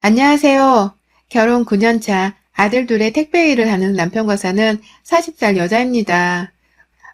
안녕하세요. 결혼 9년 차 아들 둘의 택배 일을 하는 남편과 사는 40살 여자입니다.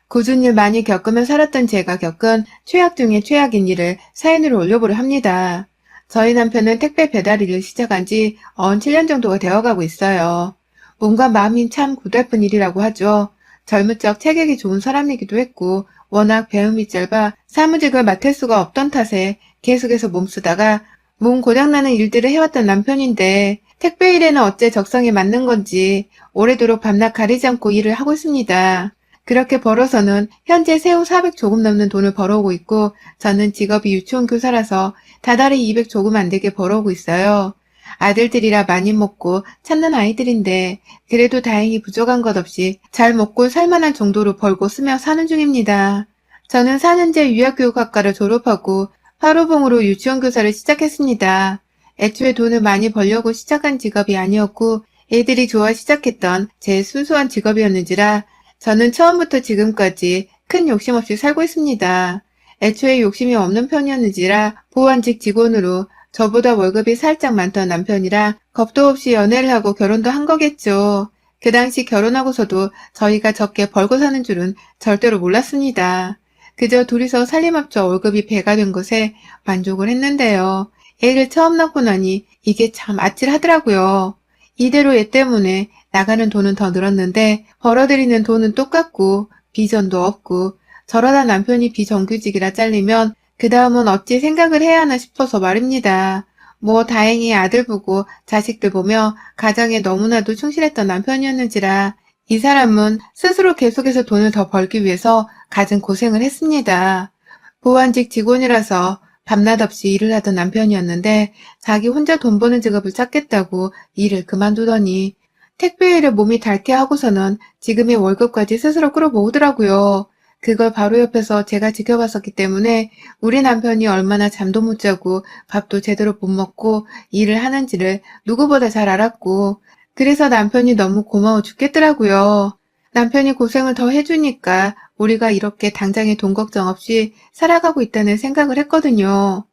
꾸준히 일 많이 겪으며 살았던 제가 겪은 최악 중의 최악인 일을 사연으로 올려보려 합니다. 저희 남편은 택배 배달 일을 시작한 지 7년 정도가 되어가고 있어요. 몸과 마음이 참 고달픈 일이라고 하죠. 젊은 적 체격이 좋은 사람이기도 했고 워낙 배움이 짧아 사무직을 맡을 수가 없던 탓에 계속해서 몸쓰다가 몸 고장나는 일들을 해왔던 남편인데 택배 일에는 어째 적성에 맞는 건지 오래도록 밤낮 가리지 않고 일을 하고 있습니다. 그렇게 벌어서는 현재 세후 400 조금 넘는 돈을 벌어오고 있고 저는 직업이 유치원 교사라서 다달이 200 조금 안 되게 벌어오고 있어요. 아들들이라 많이 먹고 찾는 아이들인데 그래도 다행히 부족한 것 없이 잘 먹고 살만한 정도로 벌고 쓰며 사는 중입니다. 저는 4년제 유아교육학과를 졸업하고 하루봉으로 유치원 교사를 시작했습니다. 애초에 돈을 많이 벌려고 시작한 직업이 아니었고 애들이 좋아 시작했던 제 순수한 직업이었는지라 저는 처음부터 지금까지 큰 욕심 없이 살고 있습니다. 애초에 욕심이 없는 편이었는지라 보안직 직원으로 저보다 월급이 살짝 많던 남편이랑 겁도 없이 연애를 하고 결혼도 한 거겠죠. 그 당시 결혼하고서도 저희가 적게 벌고 사는 줄은 절대로 몰랐습니다. 그저 둘이서 살림합쳐 월급이 배가 된 것에 만족을 했는데요. 애를 처음 낳고 나니 이게 참 아찔하더라고요. 이대로 애 때문에 나가는 돈은 더 늘었는데 벌어들이는 돈은 똑같고 비전도 없고 저러다 남편이 비정규직이라 잘리면 그 다음은 어찌 생각을 해야 하나 싶어서 말입니다. 뭐 다행히 아들 보고 자식들 보며 가정에 너무나도 충실했던 남편이었는지라 이 사람은 스스로 계속해서 돈을 더 벌기 위해서 갖은 고생을 했습니다. 보안직 직원이라서 밤낮 없이 일을 하던 남편이었는데 자기 혼자 돈 버는 직업을 찾겠다고 일을 그만두더니 택배 일에 몸이 닳게 하고서는 지금의 월급까지 스스로 끌어모으더라고요. 그걸 바로 옆에서 제가 지켜봤었기 때문에 우리 남편이 얼마나 잠도 못 자고 밥도 제대로 못 먹고 일을 하는지를 누구보다 잘 알았고 그래서 남편이 너무 고마워 죽겠더라고요. 남편이 고생을 더 해주니까 우리가 이렇게 당장에 돈 걱정 없이 살아가고 있다는 생각을 했거든요.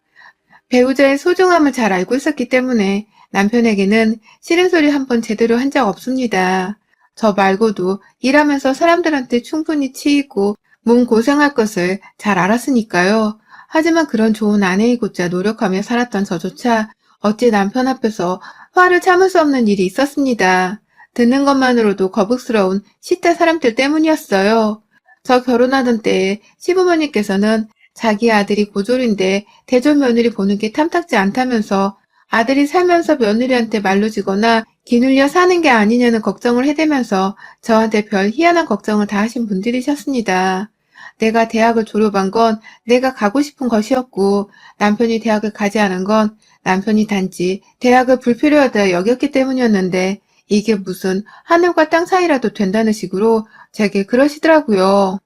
배우자의 소중함을 잘 알고 있었기 때문에 남편에게는 싫은 소리 한 번 제대로 한 적 없습니다. 저 말고도 일하면서 사람들한테 충분히 치이고 몸 고생할 것을 잘 알았으니까요. 하지만 그런 좋은 아내이고자 노력하며 살았던 저조차 어찌 남편 앞에서 화를 참을 수 없는 일이 있었습니다. 듣는 것만으로도 거북스러운 10대 사람들 때문이었어요. 저 결혼하던 때에 시부모님께서는 자기 아들이 고졸인데 대졸 며느리 보는 게 탐탁지 않다면서 아들이 살면서 며느리한테 말로 지거나 기눌려 사는 게 아니냐는 걱정을 해대면서 저한테 별 희한한 걱정을 다 하신 분들이셨습니다. 내가 대학을 졸업한 건 내가 가고 싶은 것이었고 남편이 대학을 가지 않은 건 남편이 단지 대학을 불필요하다 여겼기 때문이었는데 이게 무슨 하늘과 땅 사이라도 된다는 식으로 제게 그러시더라고요.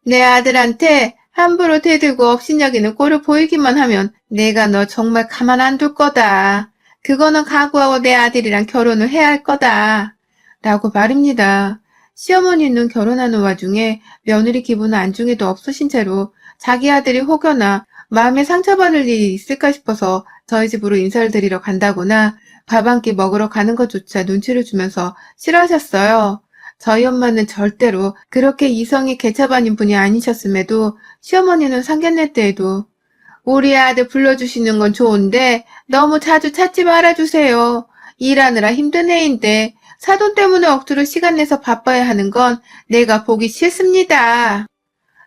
내 아들한테 함부로 대들고 업신여기는 꼴을 보이기만 하면 내가 너 정말 가만 안 둘 거다. 그거는 각오하고 내 아들이랑 결혼을 해야 할 거다. 라고 말입니다. 시어머니는 결혼하는 와중에 며느리 기분은 안중에도 없으신 채로 자기 아들이 혹여나 마음에 상처받을 일이 있을까 싶어서 저희 집으로 인사를 드리러 간다거나 밥 한 끼 먹으러 가는 것조차 눈치를 주면서 싫어하셨어요. 저희 엄마는 절대로 그렇게 이성이 개차반인 분이 아니셨음에도 시어머니는 상견례 때에도 우리 아들 불러주시는 건 좋은데 너무 자주 찾지 말아주세요. 일하느라 힘든 애인데 사돈 때문에 억지로 시간 내서 바빠야 하는 건 내가 보기 싫습니다.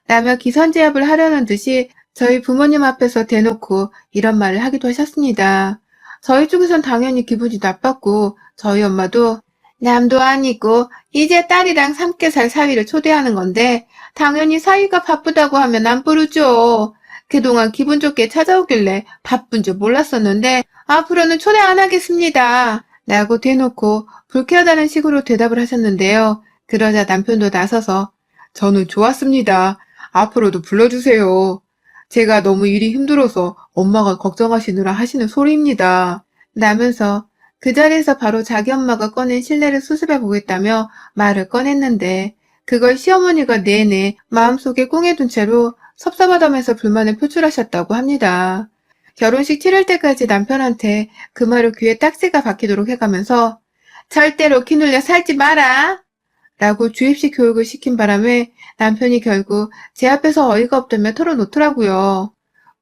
라며 기선제압을 하려는 듯이 저희 부모님 앞에서 대놓고 이런 말을 하기도 하셨습니다. 저희 쪽에선 당연히 기분이 나빴고 저희 엄마도 남도 아니고 이제 딸이랑 함께 살 사위를 초대하는 건데 당연히 사위가 바쁘다고 하면 안 부르죠. 그동안 기분 좋게 찾아오길래 바쁜 줄 몰랐었는데 앞으로는 초대 안 하겠습니다. 라고 대놓고 불쾌하다는 식으로 대답을 하셨는데요. 그러자 남편도 나서서 저는 좋았습니다. 앞으로도 불러주세요. 제가 너무 일이 힘들어서 엄마가 걱정하시느라 하시는 소리입니다. 라면서 그 자리에서 바로 자기 엄마가 꺼낸 실내를 수습해 보겠다며 말을 꺼냈는데 그걸 시어머니가 내내 마음속에 꽁해둔 채로 섭섭하다면서 불만을 표출하셨다고 합니다. 결혼식 치를 때까지 남편한테 그 말을 귀에 딱지가 박히도록 해가면서 절대로 키 눌려 살지 마라! 라고 주입식 교육을 시킨 바람에 남편이 결국 제 앞에서 어이가 없다며 털어놓더라고요.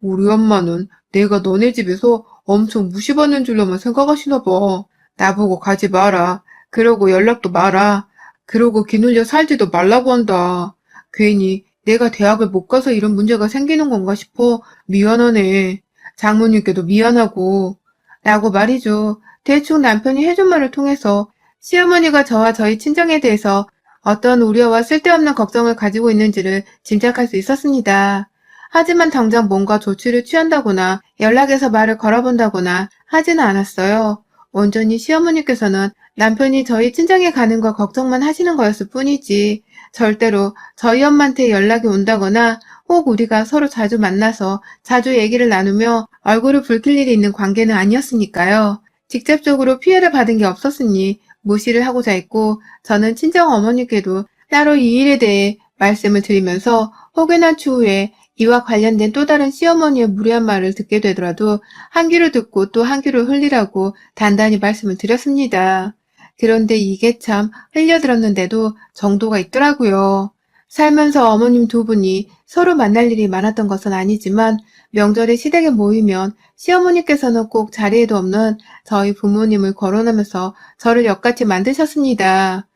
우리 엄마는 내가 너네 집에서 엄청 무시받는 줄로만 생각하시나 봐. 나보고 가지 마라. 그러고 연락도 마라. 그러고 기눌려 살지도 말라고 한다. 괜히 내가 대학을 못 가서 이런 문제가 생기는 건가 싶어 미안하네. 장모님께도 미안하고. 라고 말이죠. 대충 남편이 해준 말을 통해서 시어머니가 저와 저희 친정에 대해서 어떤 우려와 쓸데없는 걱정을 가지고 있는지를 짐작할 수 있었습니다. 하지만 당장 뭔가 조치를 취한다거나 연락해서 말을 걸어본다거나 하지는 않았어요. 온전히 시어머니께서는 남편이 저희 친정에 가는 거 걱정만 하시는 거였을 뿐이지 절대로 저희 엄마한테 연락이 온다거나 혹 우리가 서로 자주 만나서 자주 얘기를 나누며 얼굴을 붉힐 일이 있는 관계는 아니었으니까요. 직접적으로 피해를 받은 게 없었으니 무시를 하고자 했고 저는 친정 어머니께도 따로 이 일에 대해 말씀을 드리면서 혹여나 추후에 이와 관련된 또 다른 시어머니의 무례한 말을 듣게 되더라도 한 귀로 듣고 또 한 귀로 흘리라고 단단히 말씀을 드렸습니다. 그런데 이게 참 흘려들었는데도 정도가 있더라고요. 살면서 어머님 두 분이 서로 만날 일이 많았던 것은 아니지만 명절에 시댁에 모이면 시어머니께서는 꼭 자리에도 없는 저희 부모님을 거론하면서 저를 역같이 만드셨습니다.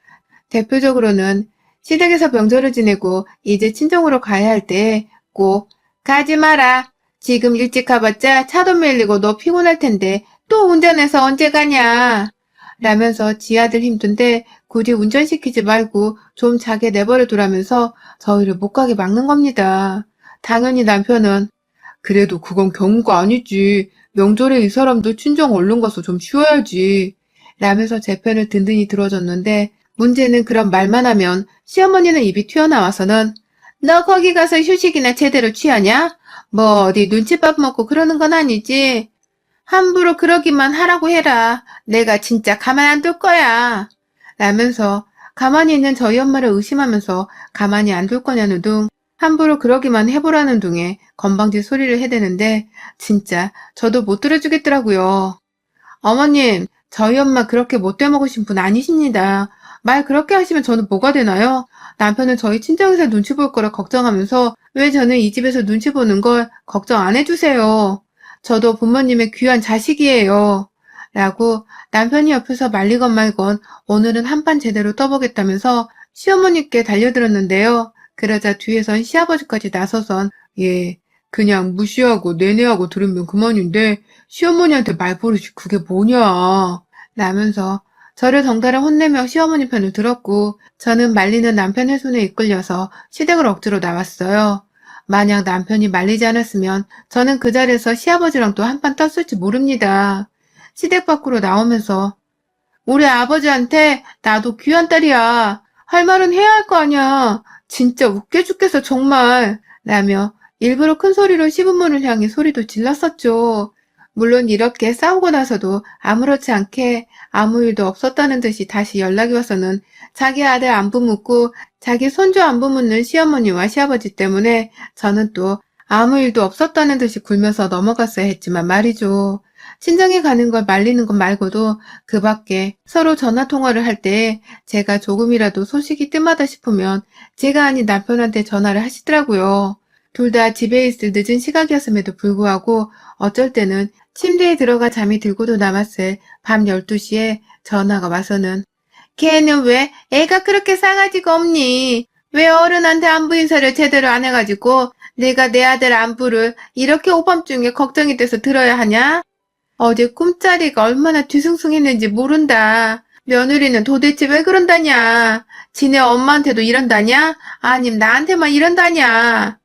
대표적으로는 시댁에서 명절을 지내고 이제 친정으로 가야 할 때 꼭 가지 마라. 지금 일찍 가봤자 차도 밀리고 너 피곤할 텐데 또 운전해서 언제 가냐. 라면서 지 아들 힘든데 굳이 운전시키지 말고 좀 자게 내버려 두라면서 저희를 못 가게 막는 겁니다. 당연히 남편은 그래도 그건 경우가 아니지. 명절에 이 사람도 친정 얼른 가서 좀 쉬어야지. 라면서 제 편을 든든히 들어줬는데 문제는 그런 말만 하면 시어머니는 입이 튀어나와서는 너 거기 가서 휴식이나 제대로 취하냐? 뭐 어디 눈칫밥 먹고 그러는 건 아니지? 함부로 그러기만 하라고 해라. 내가 진짜 가만 안 둘 거야. 라면서 가만히 있는 저희 엄마를 의심하면서 가만히 안 둘 거냐는 둥 함부로 그러기만 해보라는 둥에 건방진 소리를 해대는데 진짜 저도 못 들어주겠더라고요. 어머님, 저희 엄마 그렇게 못돼 먹으신 분 아니십니다. 말 그렇게 하시면 저는 뭐가 되나요? 남편은 저희 친정에서 눈치 볼 거라 걱정하면서 왜 저는 이 집에서 눈치 보는 걸 걱정 안 해주세요. 저도 부모님의 귀한 자식이에요. 라고 남편이 옆에서 말리건 말건 오늘은 한판 제대로 떠보겠다면서 시어머니께 달려들었는데요. 그러자 뒤에선 시아버지까지 나서선 예, 그냥 무시하고 내내하고 들으면 그만인데 시어머니한테 말버릇이 그게 뭐냐 라면서 저를 덩달아 혼내며 시어머니 편을 들었고 저는 말리는 남편 훼손에 이끌려서 시댁을 억지로 나왔어요. 만약 남편이 말리지 않았으면 저는 그 자리에서 시아버지랑 또 한판 떴을지 모릅니다. 시댁 밖으로 나오면서 우리 아버지한테 나도 귀한 딸이야. 할 말은 해야 할 거 아니야. 진짜 웃겨 죽겠어 정말. 라며 일부러 큰 소리로 시부모를 향해 소리도 질렀었죠. 물론 이렇게 싸우고 나서도 아무렇지 않게 아무 일도 없었다는 듯이 다시 연락이 와서는 자기 아들 안부 묻고 자기 손주 안부 묻는 시어머니와 시아버지 때문에 저는 또 아무 일도 없었다는 듯이 굴면서 넘어갔어야 했지만 말이죠. 친정에 가는 걸 말리는 것 말고도 그 밖에 서로 전화 통화를 할 때 제가 조금이라도 소식이 뜸하다 싶으면 제가 아닌 남편한테 전화를 하시더라고요. 둘 다 집에 있을 늦은 시각이었음에도 불구하고 어쩔 때는 침대에 들어가 잠이 들고도 남았을 밤 12시에 전화가 와서는 걔는 왜 애가 그렇게 싸가지가 없니? 왜 어른한테 안부 인사를 제대로 안 해가지고 내가 내 아들 안부를 이렇게 오밤중에 걱정이 돼서 들어야 하냐? 어제 꿈자리가 얼마나 뒤숭숭했는지 모른다. 며느리는 도대체 왜 그런다냐? 지네 엄마한테도 이런다냐? 아님 나한테만 이런다냐?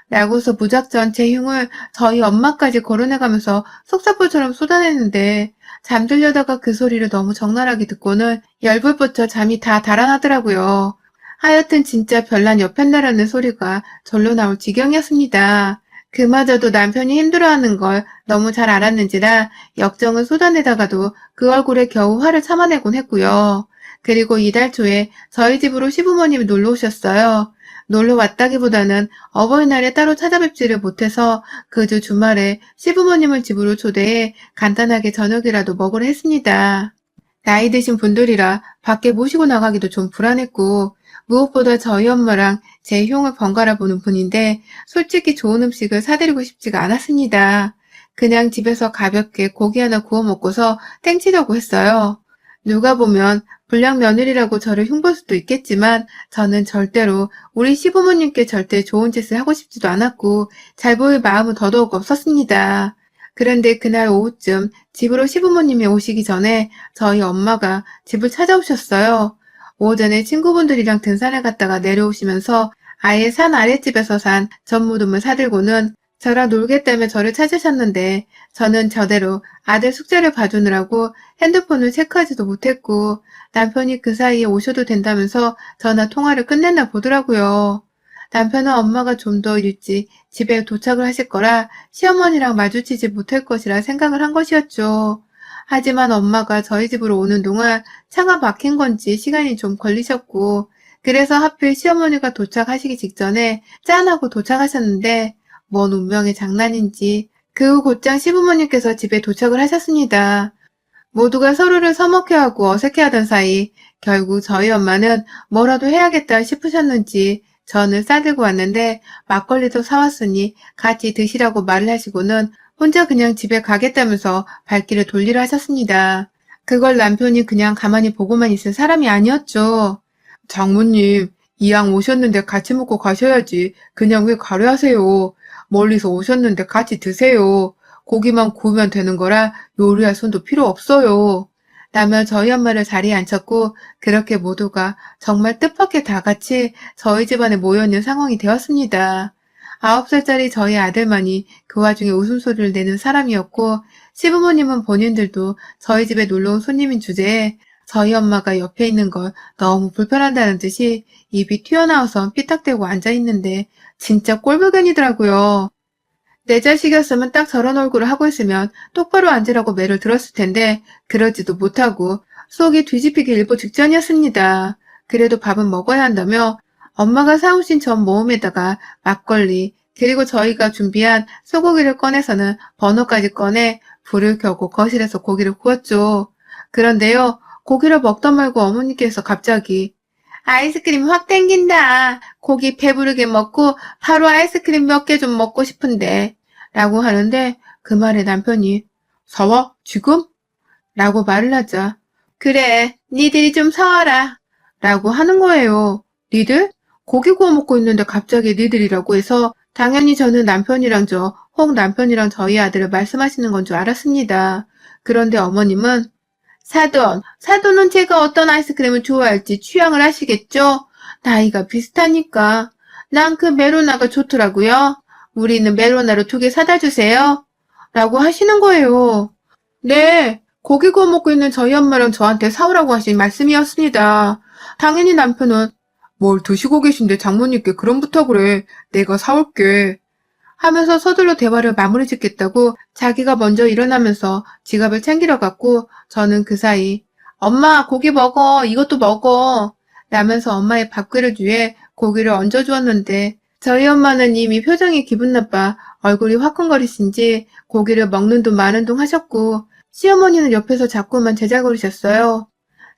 라고서 무작정 제 흉을 저희 엄마까지 거론해가면서 속사포처럼 쏟아냈는데 잠들려다가 그 소리를 너무 적나라하게 듣고는 열불붙어 잠이 다 달아나더라고요. 하여튼 진짜 별난 여편나라는 소리가 절로 나올 지경이었습니다. 그마저도 남편이 힘들어하는 걸 너무 잘 알았는지라 역정을 쏟아내다가도 그 얼굴에 겨우 화를 참아내곤 했고요. 그리고 이달 초에 저희 집으로 시부모님이 놀러 오셨어요. 놀러 왔다기보다는 어버이날에 따로 찾아뵙지를 못해서 그 주 주말에 시부모님을 집으로 초대해 간단하게 저녁이라도 먹으려 했습니다. 나이 드신 분들이라 밖에 모시고 나가기도 좀 불안했고, 무엇보다 저희 엄마랑 제 흉을 번갈아 보는 분인데 솔직히 좋은 음식을 사드리고 싶지가 않았습니다. 그냥 집에서 가볍게 고기 하나 구워 먹고서 땡치려고 했어요. 누가 보면 불량 며느리라고 저를 흉볼 수도 있겠지만 저는 절대로 우리 시부모님께 절대 좋은 짓을 하고 싶지도 않았고 잘 보일 마음은 더더욱 없었습니다. 그런데 그날 오후쯤 집으로 시부모님이 오시기 전에 저희 엄마가 집을 찾아오셨어요. 오전에 친구분들이랑 등산을 갔다가 내려오시면서 아예 산 아랫집에서 산 전무듬을 사들고는 저랑 놀겠다며 저를 찾으셨는데 저는 저대로 아들 숙제를 봐주느라고 핸드폰을 체크하지도 못했고 남편이 그 사이에 오셔도 된다면서 전화 통화를 끝냈나 보더라고요. 남편은 엄마가 좀 더 일찍 집에 도착을 하실 거라 시어머니랑 마주치지 못할 것이라 생각을 한 것이었죠. 하지만 엄마가 저희 집으로 오는 동안 차가 막힌 건지 시간이 좀 걸리셨고 그래서 하필 시어머니가 도착하시기 직전에 짠하고 도착하셨는데 뭔 운명의 장난인지 그 후 곧장 시부모님께서 집에 도착을 하셨습니다. 모두가 서로를 서먹해하고 어색해하던 사이 결국 저희 엄마는 뭐라도 해야겠다 싶으셨는지 전을 싸들고 왔는데 막걸리도 사왔으니 같이 드시라고 말을 하시고는 혼자 그냥 집에 가겠다면서 발길을 돌리려 하셨습니다. 그걸 남편이 그냥 가만히 보고만 있을 사람이 아니었죠. 장모님, 이왕 오셨는데 같이 먹고 가셔야지. 그냥 왜 가려 하세요. 멀리서 오셨는데 같이 드세요. 고기만 구우면 되는 거라 요리할 손도 필요 없어요. 라며 저희 엄마를 자리에 앉혔고 그렇게 모두가 정말 뜻밖의 다 같이 저희 집안에 모여있는 상황이 되었습니다. 9살짜리 저희 아들만이 그 와중에 웃음소리를 내는 사람이었고 시부모님은 본인들도 저희 집에 놀러온 손님인 주제에 저희 엄마가 옆에 있는 걸 너무 불편하다는 듯이 입이 튀어나와서 삐딱대고 앉아있는데 진짜 꼴불견이더라고요. 내 자식이었으면 딱 저런 얼굴을 하고 있으면 똑바로 앉으라고 매를 들었을 텐데 그러지도 못하고 속이 뒤집히기 일보 직전이었습니다. 그래도 밥은 먹어야 한다며 엄마가 사오신 전 모음에다가 막걸리 그리고 저희가 준비한 소고기를 꺼내서는 버너까지 꺼내 불을 켜고 거실에서 고기를 구웠죠. 그런데요. 고기를 먹다 말고 어머니께서 갑자기 아이스크림 확 땡긴다. 고기 배부르게 먹고 바로 아이스크림 몇 개 좀 먹고 싶은데 라고 하는데 그 말에 남편이 사와? 지금? 라고 말을 하자 그래 니들이 좀 사와라 라고 하는 거예요. 니들? 고기 구워 먹고 있는데 갑자기 니들이라고 해서 당연히 저는 남편이랑 혹 남편이랑 저희 아들을 말씀하시는 건 줄 알았습니다. 그런데 어머님은 사돈은 제가 어떤 아이스크림을 좋아할지 취향을 아시겠죠? 나이가 비슷하니까. 난 그 메로나가 좋더라고요. 우리는 메로나로 2개 사다 주세요. 라고 하시는 거예요. 네, 고기 구워 먹고 있는 저희 엄마랑 저한테 사오라고 하신 말씀이었습니다. 당연히 남편은 뭘 드시고 계신데 장모님께 그런 부탁을 해. 내가 사올게. 하면서 서둘러 대화를 마무리 짓겠다고 자기가 먼저 일어나면서 지갑을 챙기러 갔고 저는 그 사이 엄마 고기 먹어 이것도 먹어 라면서 엄마의 밥그릇 위에 고기를 얹어주었는데 저희 엄마는 이미 표정이 기분 나빠 얼굴이 화끈거리신지 고기를 먹는 둥 마는 둥 하셨고 시어머니는 옆에서 자꾸만 제잘거리셨어요.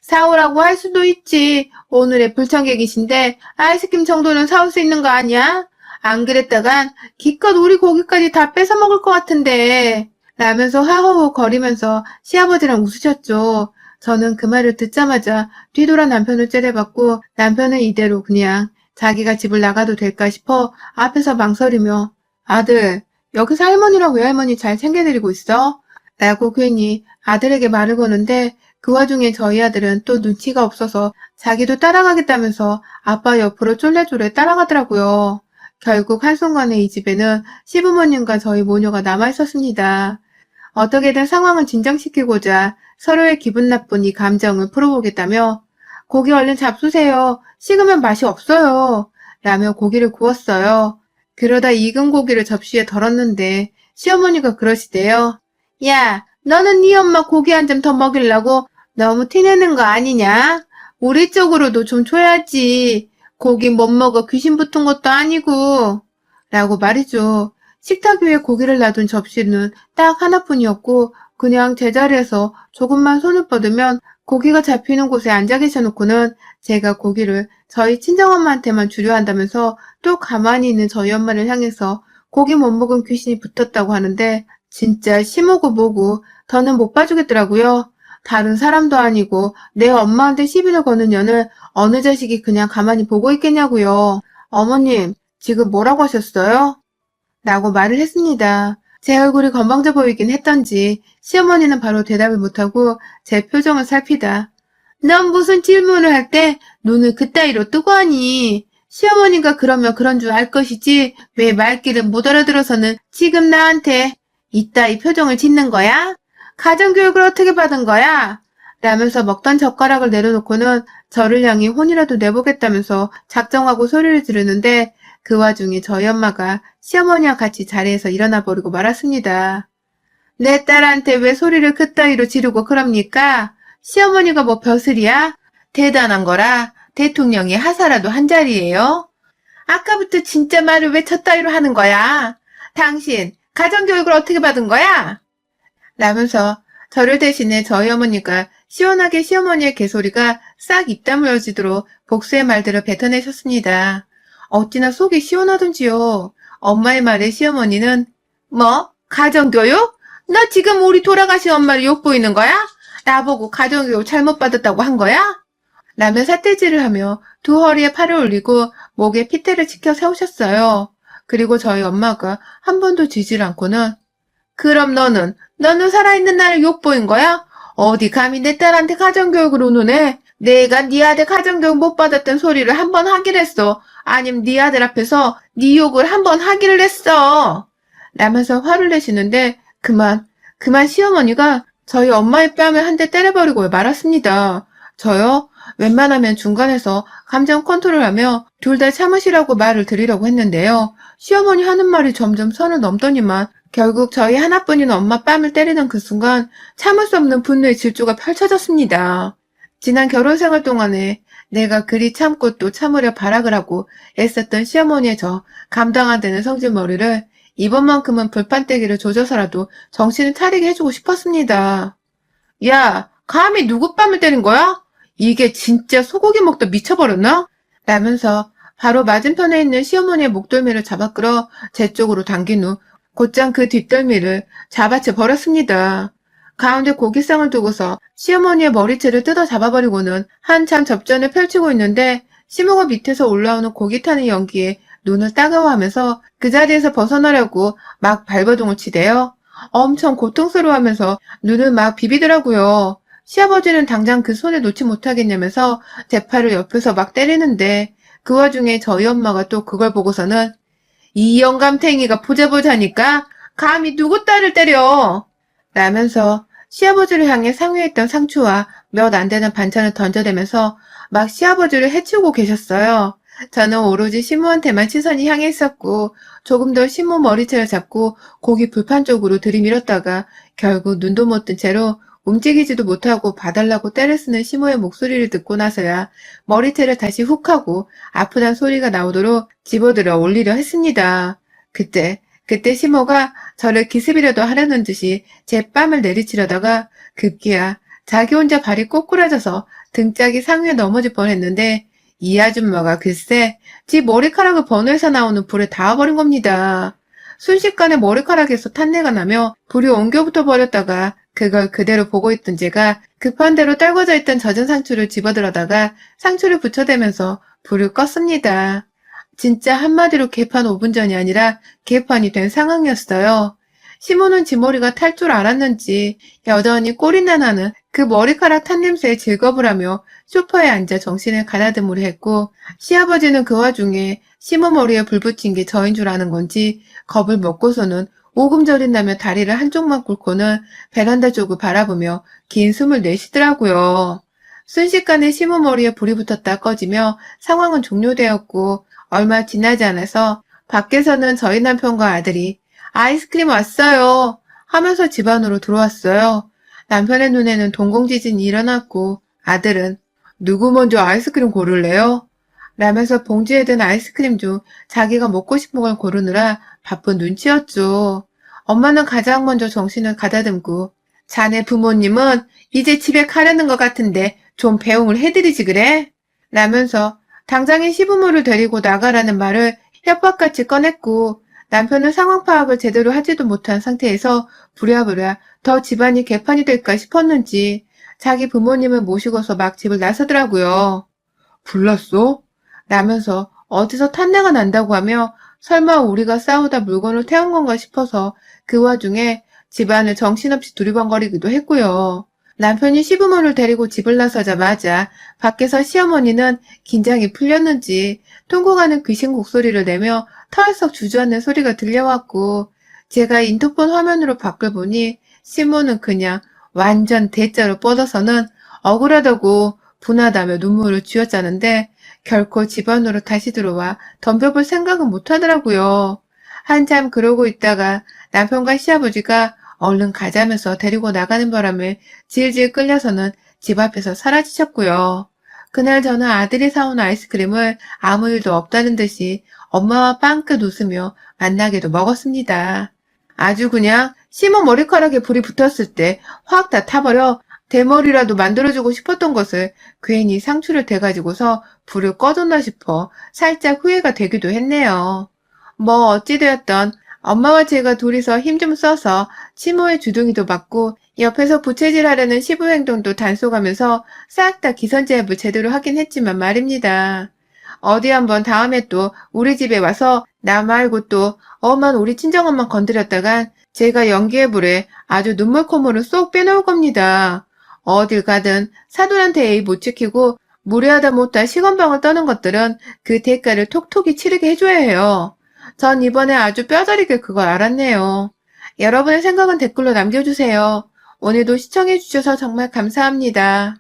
사오라고 할 수도 있지. 오늘의 불청객이신데 아이스크림 정도는 사올 수 있는 거 아니야? 안 그랬다간 기껏 우리 고기까지 다 뺏어 먹을 것 같은데 라면서 하호호 거리면서 시아버지랑 웃으셨죠. 저는 그 말을 듣자마자 뒤돌아 남편을 째려봤고 남편은 이대로 그냥 자기가 집을 나가도 될까 싶어 앞에서 망설이며 아들 여기서 할머니랑 외할머니 잘 챙겨드리고 있어? 라고 괜히 아들에게 말을 거는데 그 와중에 저희 아들은 또 눈치가 없어서 자기도 따라가겠다면서 아빠 옆으로 쫄래쫄래 따라가더라고요. 결국 한순간에 이 집에는 시부모님과 저희 모녀가 남아있었습니다. 어떻게든 상황을 진정시키고자 서로의 기분 나쁜 이 감정을 풀어보겠다며 고기 얼른 잡수세요. 식으면 맛이 없어요. 라며 고기를 구웠어요. 그러다 익은 고기를 접시에 덜었는데 시어머니가 그러시대요. 야, 너는 네 엄마 고기 한 점 더 먹이려고 너무 티내는 거 아니냐? 우리 쪽으로도 좀 줘야지. 고기 못 먹어 귀신 붙은 것도 아니고 라고 말이죠. 식탁 위에 고기를 놔둔 접시는 딱 하나뿐이었고 그냥 제자리에서 조금만 손을 뻗으면 고기가 잡히는 곳에 앉아 계셔놓고는 제가 고기를 저희 친정엄마한테만 주려 한다면서 또 가만히 있는 저희 엄마를 향해서 고기 못 먹은 귀신이 붙었다고 하는데 진짜 심오고 뭐고 더는 못 봐주겠더라고요. 다른 사람도 아니고 내 엄마한테 시비를 거는 년을 어느 자식이 그냥 가만히 보고 있겠냐고요. 어머님, 지금 뭐라고 하셨어요? 라고 말을 했습니다. 제 얼굴이 건방져 보이긴 했던지 시어머니는 바로 대답을 못하고 제 표정을 살피다. 넌 무슨 질문을 할 때 눈을 그따위로 뜨고 하니? 시어머니가 그러면 그런 줄 알 것이지 왜 말귀를 못 알아들어서는 지금 나한테 이따위 표정을 짓는 거야? 가정교육을 어떻게 받은 거야? 라면서 먹던 젓가락을 내려놓고는 저를 향해 혼이라도 내보겠다면서 작정하고 소리를 지르는데 그 와중에 저희 엄마가 시어머니와 같이 자리에서 일어나 버리고 말았습니다. 내 딸한테 왜 소리를 그따위로 지르고 그럽니까? 시어머니가 뭐 벼슬이야? 대단한 거라 대통령이 하사라도 한 자리예요. 아까부터 진짜 말을 왜 저따위로 하는 거야? 당신 가정교육을 어떻게 받은 거야? 라면서 저를 대신해 저희 어머니가 시원하게 시어머니의 개소리가 싹 입 다물어지도록 복수의 말들을 뱉어내셨습니다. 어찌나 속이 시원하던지요. 엄마의 말에 시어머니는 뭐? 가정교육? 너 지금 우리 돌아가신 엄마를 욕보이는 거야? 나보고 가정교육 잘못 받았다고 한 거야? 라며 삿대질을 하며 두 허리에 팔을 올리고 목에 핏대를 치켜 세우셨어요. 그리고 저희 엄마가 한 번도 지질 않고는 그럼 너는 살아있는 나를 욕보인 거야? 어디 감히 내 딸한테 가정교육을 우는애? 내가 네 아들 가정교육 못 받았던 소리를 한 번 하기를 했어. 아님 네 아들 앞에서 네 욕을 한 번 하기를 했어. 라면서 화를 내시는데 그만 시어머니가 저희 엄마의 뺨을 한 대 때려버리고 말았습니다. 저요? 웬만하면 중간에서 감정 컨트롤하며 둘 다 참으시라고 말을 드리려고 했는데요. 시어머니 하는 말이 점점 선을 넘더니만 결국 저희 하나뿐인 엄마 뺨을 때리는 그 순간 참을 수 없는 분노의 질주가 펼쳐졌습니다. 지난 결혼 생활 동안에 내가 그리 참고 또 참으려 발악을 하고 애썼던 시어머니의 저 감당 안 되는 성질머리를 이번만큼은 불판떼기를 조져서라도 정신을 차리게 해주고 싶었습니다. 야, 감히 누구 뺨을 때린 거야? 이게 진짜 소고기 먹다 미쳐버렸나? 라면서 바로 맞은편에 있는 시어머니의 목덜미를 잡아 끌어 제 쪽으로 당긴 후 곧장 그 뒷덜미를 잡아채 버렸습니다. 가운데 고기상을 두고서 시어머니의 머리채를 뜯어 잡아버리고는 한참 접전을 펼치고 있는데 시모가 밑에서 올라오는 고기 타는 연기에 눈을 따가워하면서 그 자리에서 벗어나려고 막 발버둥을 치대요. 엄청 고통스러워하면서 눈을 막 비비더라고요. 시아버지는 당장 그 손을 놓지 못하겠냐면서 제 팔을 옆에서 막 때리는데 그 와중에 저희 엄마가 또 그걸 보고서는 이 영감탱이가 보자보자니까 감히 누구 딸을 때려 라면서 시아버지를 향해 상위에 있던 상추와 몇 안 되는 반찬을 던져대면서 막 시아버지를 해치우고 계셨어요. 저는 오로지 시모한테만 시선이 향해 있었고 조금 더 시모 머리채를 잡고 고기 불판 쪽으로 들이밀었다가 결국 눈도 못 뜬 채로 움직이지도 못하고 봐달라고 떼를 쓰는 시모의 목소리를 듣고 나서야 머리채를 다시 훅 하고 아프단 소리가 나오도록 집어들어 올리려 했습니다. 그때 시모가 저를 기습이라도 하려는 듯이 제 뺨을 내리치려다가 급기야 자기 혼자 발이 꼬꾸라져서 등짝이 상위에 넘어질 뻔했는데 이 아줌마가 글쎄 지 머리카락을 번호에서 나오는 불에 닿아버린 겁니다. 순식간에 머리카락에서 탄내가 나며 불이 옮겨붙어 버렸다가 그걸 그대로 보고 있던 제가 급한 대로 떨궈져 있던 젖은 상추를 집어들어다가 상추를 붙여대면서 불을 껐습니다. 진짜 한마디로 개판 5분 전이 아니라 개판이 된 상황이었어요. 시모는 지 머리가 탈 줄 알았는지 여전히 꼴이나 나는 그 머리카락 탄 냄새에 즐겁을 하며 소파에 앉아 정신을 가다듬으려 했고 시아버지는 그 와중에 시모 머리에 불 붙인 게 저인 줄 아는 건지 겁을 먹고서는 오금절인다며 다리를 한쪽만 꿇고는 베란다 쪽을 바라보며 긴 숨을 내쉬더라고요. 순식간에 시모 머리에 불이 붙었다 꺼지며 상황은 종료되었고 얼마 지나지 않아서 밖에서는 저희 남편과 아들이 아이스크림 왔어요 하면서 집 안으로 들어왔어요. 남편의 눈에는 동공지진이 일어났고 아들은 누구 먼저 아이스크림 고를래요? 라면서 봉지에 든 아이스크림 중 자기가 먹고 싶은 걸 고르느라 바쁜 눈치였죠. 엄마는 가장 먼저 정신을 가다듬고 자네 부모님은 이제 집에 가려는 것 같은데 좀 배웅을 해드리지 그래? 라면서 당장에 시부모를 데리고 나가라는 말을 협박같이 꺼냈고 남편은 상황 파악을 제대로 하지도 못한 상태에서 부랴부랴 더 집안이 개판이 될까 싶었는지 자기 부모님을 모시고서 막 집을 나서더라고요. 불났어? 라면서 어디서 탄내가 난다고 하며 설마 우리가 싸우다 물건을 태운 건가 싶어서 그 와중에 집안을 정신없이 두리번거리기도 했고요. 남편이 시부모를 데리고 집을 나서자마자 밖에서 시어머니는 긴장이 풀렸는지 통곡하는 귀신 곡소리를 내며 털썩 주저앉는 소리가 들려왔고 제가 인터폰 화면으로 밖을 보니 시모는 그냥 완전 대자로 뻗어서는 억울하다고 분하다며 눈물을 쥐어짜는데 결코 집 안으로 다시 들어와 덤벼볼 생각은 못 하더라고요. 한참 그러고 있다가 남편과 시아버지가 얼른 가자면서 데리고 나가는 바람에 질질 끌려서는 집 앞에서 사라지셨고요. 그날 저는 아들이 사온 아이스크림을 아무 일도 없다는 듯이 엄마와 빵긋 웃으며 만나게도 먹었습니다. 아주 그냥 심어 머리카락에 불이 붙었을 때 확 다 타버려 대머리라도 만들어주고 싶었던 것을 괜히 상추를 대가지고서 불을 꺼뒀나 싶어 살짝 후회가 되기도 했네요. 뭐 어찌되었던 엄마와 제가 둘이서 힘 좀 써서 치모의 주둥이도 맞고 옆에서 부채질하려는 시부 행동도 단속하면서 싹 다 기선제압을 제대로 하긴 했지만 말입니다. 어디 한번 다음에 또 우리 집에 와서 나 말고 또 엄한 우리 친정엄마 건드렸다간 제가 연기해불에 아주 눈물 콧물을 쏙 빼놓을 겁니다. 어딜 가든 사돈한테 예의 못 지키고 무례하다 못할 시건방을 떠는 것들은 그 대가를 톡톡히 치르게 해줘야 해요. 전 이번에 아주 뼈저리게 그걸 알았네요. 여러분의 생각은 댓글로 남겨주세요. 오늘도 시청해주셔서 정말 감사합니다.